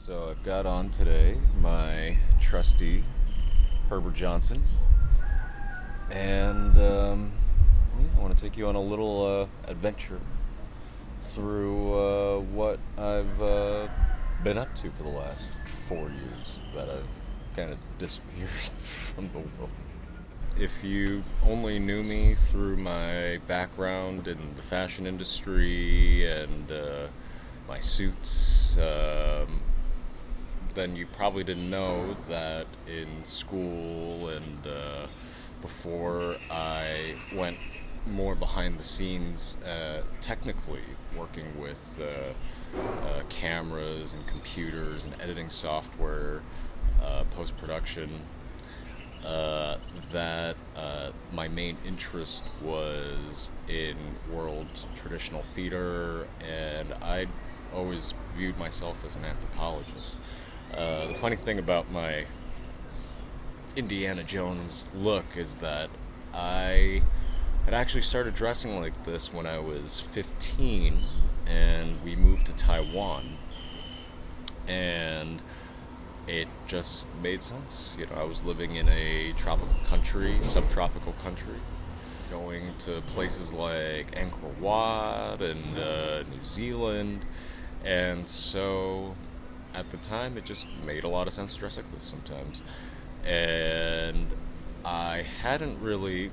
So I've got on today my trusty Herbert Johnson, and I want to take you on a little adventure through what I've been up to for the last 4 years that I've kind of disappeared from the world. If you only knew me through my background in the fashion industry and my suits, then you probably didn't know that in school and before I went more behind the scenes, technically working with cameras and computers and editing software, post production, that my main interest was in world traditional theater, and I always viewed myself as an anthropologist. The funny thing about my Indiana Jones look is that I had actually started dressing like this when I was 15, and we moved to Taiwan, and it just made sense. You know, I was living in a tropical country, subtropical country, going to places like Angkor Wat and New Zealand, and so at the time it just made a lot of sense to dress like this sometimes. And I hadn't really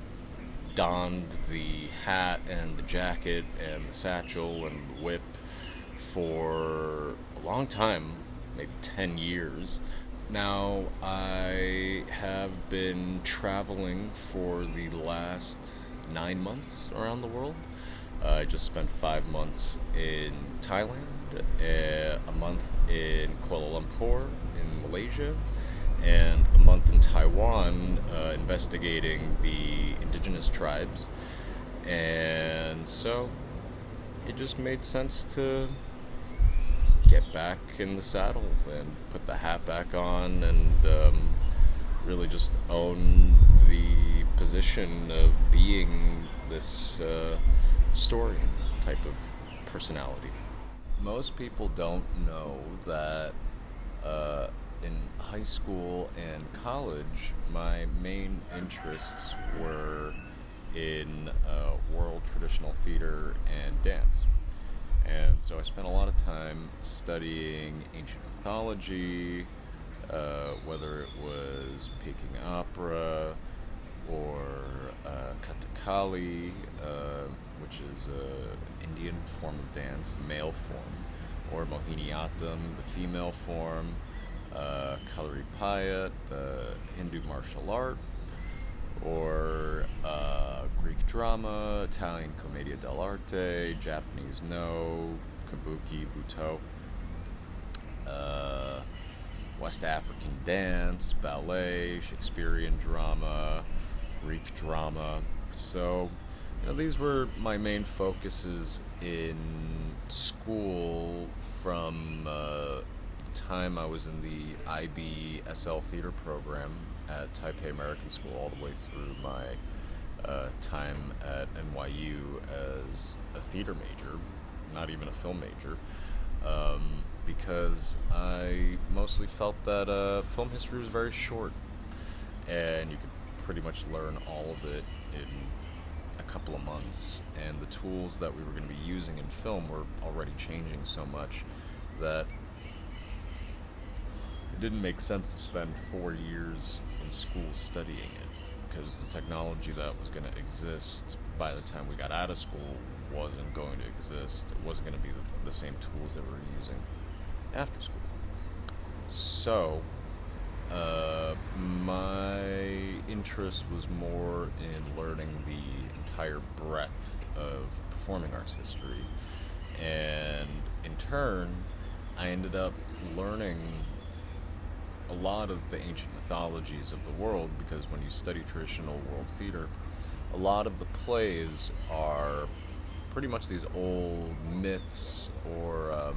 donned the hat and the jacket and the satchel and the whip for a long time, maybe 10 years. Now I have been traveling for the last 9 months around the world. I just spent 5 months in Thailand, a month in Kuala Lumpur in Malaysia, and a month in Taiwan, investigating the indigenous tribes. And so it just made sense to get back in the saddle and put the hat back on and really just own the position of being this historian type of personality. Most people don't know that in high school and college, my main interests were in world traditional theater and dance. And so I spent a lot of time studying ancient mythology, whether it was Peking opera or Kathakali, which is an Indian form of dance, the male form, or Mohiniyattam, the female form, Kalaripayat, the Hindu martial art, or Greek drama, Italian commedia dell'arte, Japanese no, kabuki, buto, West African dance, ballet, Shakespearean drama, Greek drama. So, these were my main focuses in school from the time I was in the IBSL theater program at Taipei American School all the way through my time at NYU as a theater major, not even a film major, because I mostly felt that film history was very short, and you could pretty much learn all of it in a couple of months, and the tools that we were going to be using in film were already changing so much that it didn't make sense to spend 4 years in school studying it, because the technology that was going to exist by the time we got out of school wasn't going to exist. It wasn't going to be the same tools that we were using after school. So, my interest was more in learning the entire breadth of performing arts history, and in turn, I ended up learning a lot of the ancient mythologies of the world, because when you study traditional world theater, a lot of the plays are pretty much these old myths or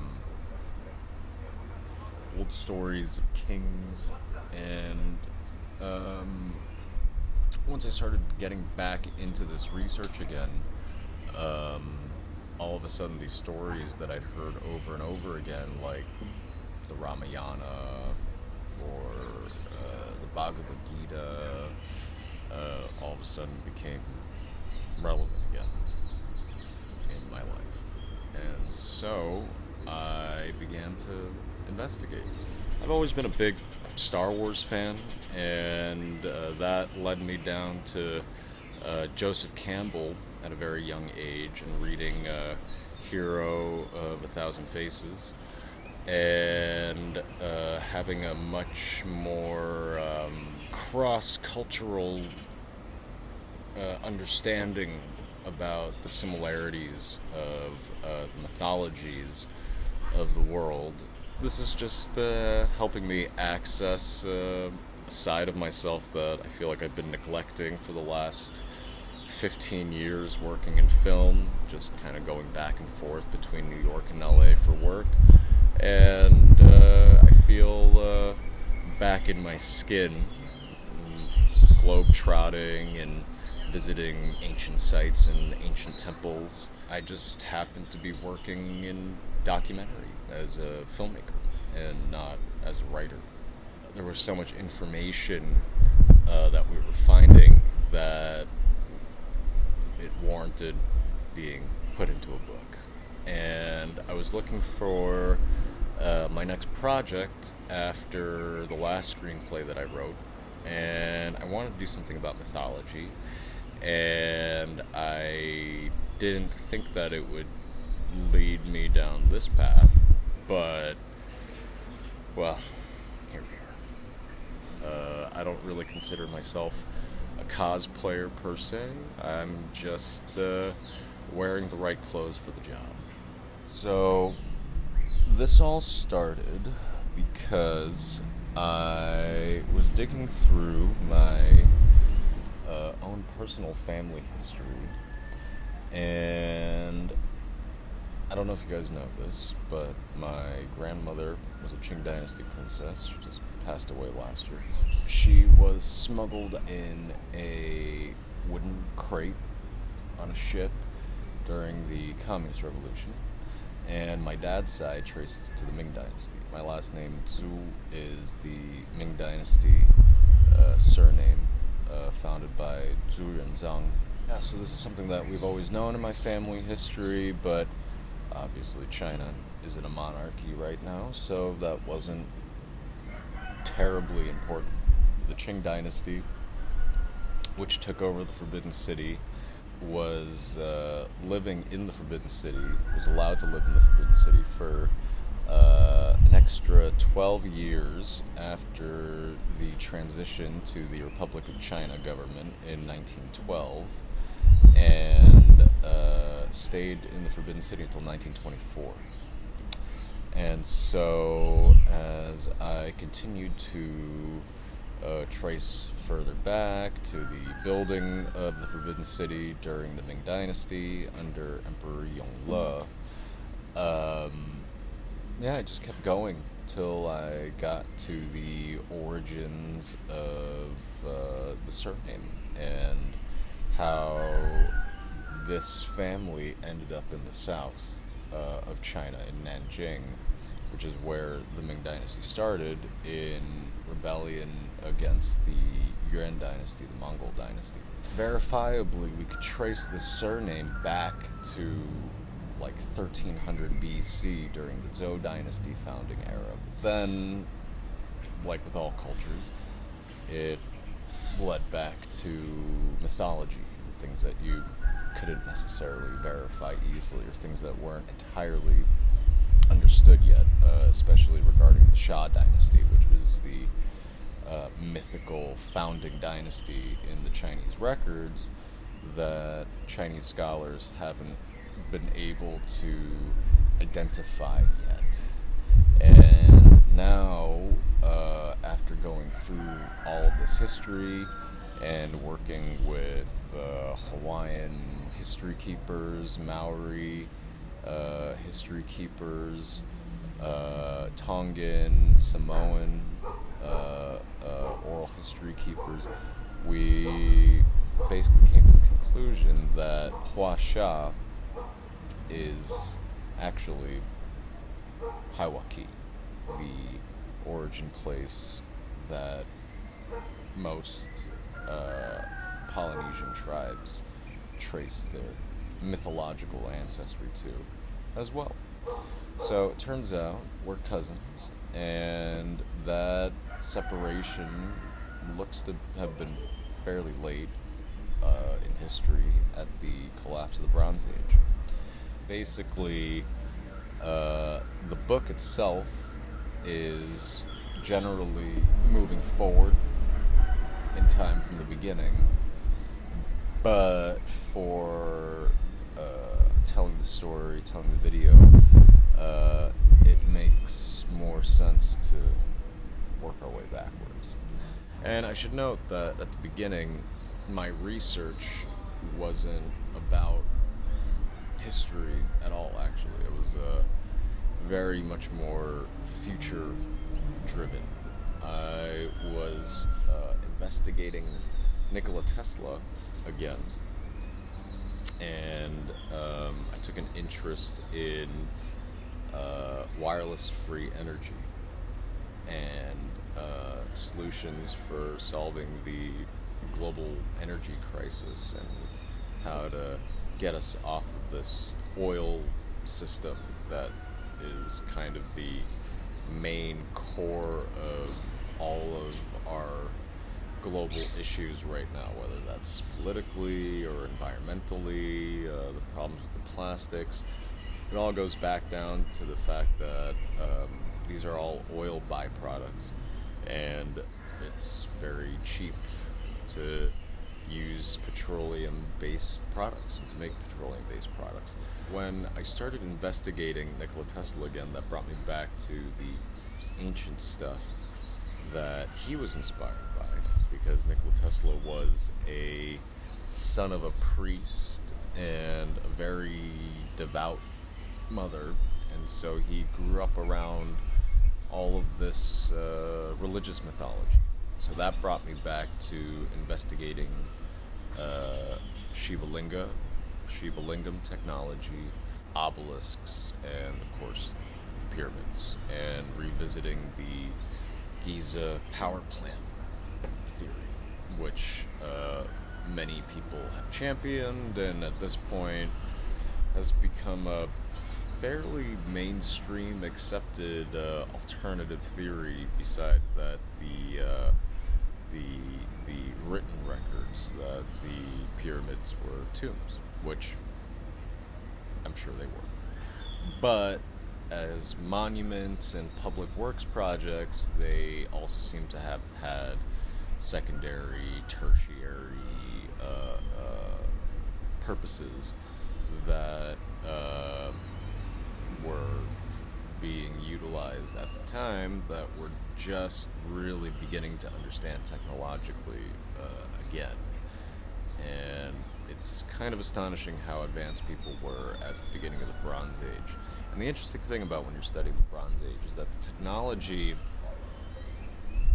old stories of kings. And once I started getting back into this research again, all of a sudden these stories that I'd heard over and over again, like the Ramayana or the Bhagavad Gita all of a sudden became relevant again in my life. And so I began to investigate. I've always been a big Star Wars fan, and that led me down to Joseph Campbell at a very young age and reading Hero of a Thousand Faces, and having a much more cross-cultural understanding about the similarities of the mythologies of the world. This is just helping me access a side of myself that I feel like I've been neglecting for the last 15 years working in film, just kind of going back and forth between New York and LA for work. And I feel back in my skin, globe-trotting and visiting ancient sites and ancient temples. I just happened to be working in documentary as a filmmaker and not as a writer. There was so much information that we were finding that it warranted being put into a book. And I was looking for my next project after the last screenplay that I wrote, and I wanted to do something about mythology, and I didn't think that it would lead me down this path, but, well, here we are. I don't really consider myself a cosplayer per se. I'm just wearing the right clothes for the job. So, this all started because I was digging through my own personal family history, and I don't know if you guys know this, but my grandmother was a Qing Dynasty princess. She just passed away last year. She was smuggled in a wooden crate on a ship during the Communist Revolution, and my dad's side traces to the Ming Dynasty. My last name, Zhu, is the Ming Dynasty surname founded by Zhu Renzang. Yeah, so this is something that we've always known in my family history, but obviously China isn't a monarchy right now, so that wasn't terribly important. The Qing Dynasty, which took over the Forbidden City, was living in the Forbidden City, was allowed to live in the Forbidden City for an extra 12 years after the transition to the Republic of China government in 1912, and stayed in the Forbidden City until 1924. And so, as I continued to trace further back to the building of the Forbidden City during the Ming Dynasty under Emperor Yongle, I just kept going till I got to the origins of the surname and how this family ended up in the south of China, in Nanjing, which is where the Ming Dynasty started, in rebellion against the Yuan Dynasty, the Mongol Dynasty. Verifiably, we could trace this surname back to like 1300 BC during the Zhou Dynasty founding era. Then, like with all cultures, it led back to mythology, things that you couldn't necessarily verify easily, or things that weren't entirely understood yet, especially regarding the Shah Dynasty, which was the mythical founding dynasty in the Chinese records that Chinese scholars haven't been able to identify yet. And now, after going through all of this history and working with Hawaiian history keepers, Maori history keepers, Tongan, Samoan oral history keepers, we basically came to the conclusion that Hua Sha is actually Haiwaki, the origin place that most Polynesian tribes trace their mythological ancestry to as well. So it turns out we're cousins, and that separation looks to have been fairly late in history at the collapse of the Bronze Age. Basically, the book itself is generally moving forward in time from the beginning, but for telling the story, telling the video, it makes more sense to work our way backwards. And I should note that at the beginning, my research wasn't about history at all, actually. It was very much more future driven. I was investigating Nikola Tesla again, and I took an interest in wireless free energy and solutions for solving the global energy crisis and how to get us off of this oil system that is kind of the main core of all of our global issues right now, whether that's politically or environmentally, the problems with the plastics. It all goes back down to the fact that these are all oil byproducts, and it's very cheap to use petroleum-based products and to make petroleum-based products. When I started investigating Nikola Tesla again, that brought me back to the ancient stuff that he was inspired by, because Nikola Tesla was a son of a priest and a very devout mother, and so he grew up around all of this religious mythology. So that brought me back to investigating Shivalingam technology, obelisks, and of course the pyramids, and revisiting the Giza power plant theory, which many people have championed, and at this point has become a fairly mainstream accepted alternative theory. Besides that, the written records that the pyramids were tombs, which I'm sure they were. But as monuments and public works projects, they also seem to have had secondary, tertiary purposes that were being utilized at the time that we're just really beginning to understand technologically again. And it's kind of astonishing how advanced people were at the beginning of the Bronze Age. And the interesting thing about when you're studying the Bronze Age is that the technology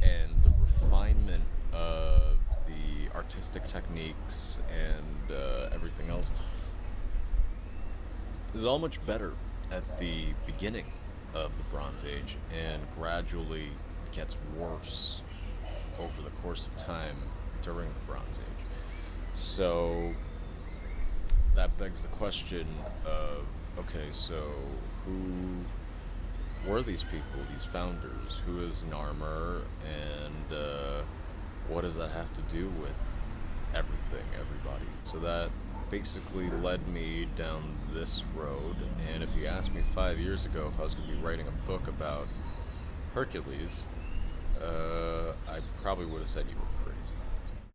and the refinement of the artistic techniques and everything else is all much better at the beginning of the Bronze Age, and gradually gets worse over the course of time during the Bronze Age. So that begs the question of, okay, so who were these people, these founders? Who is Narmer, and what does that have to do with everything, everybody? So that basically led me down this road, and if you asked me 5 years ago if I was going to be writing a book about Hercules, I probably would have said you were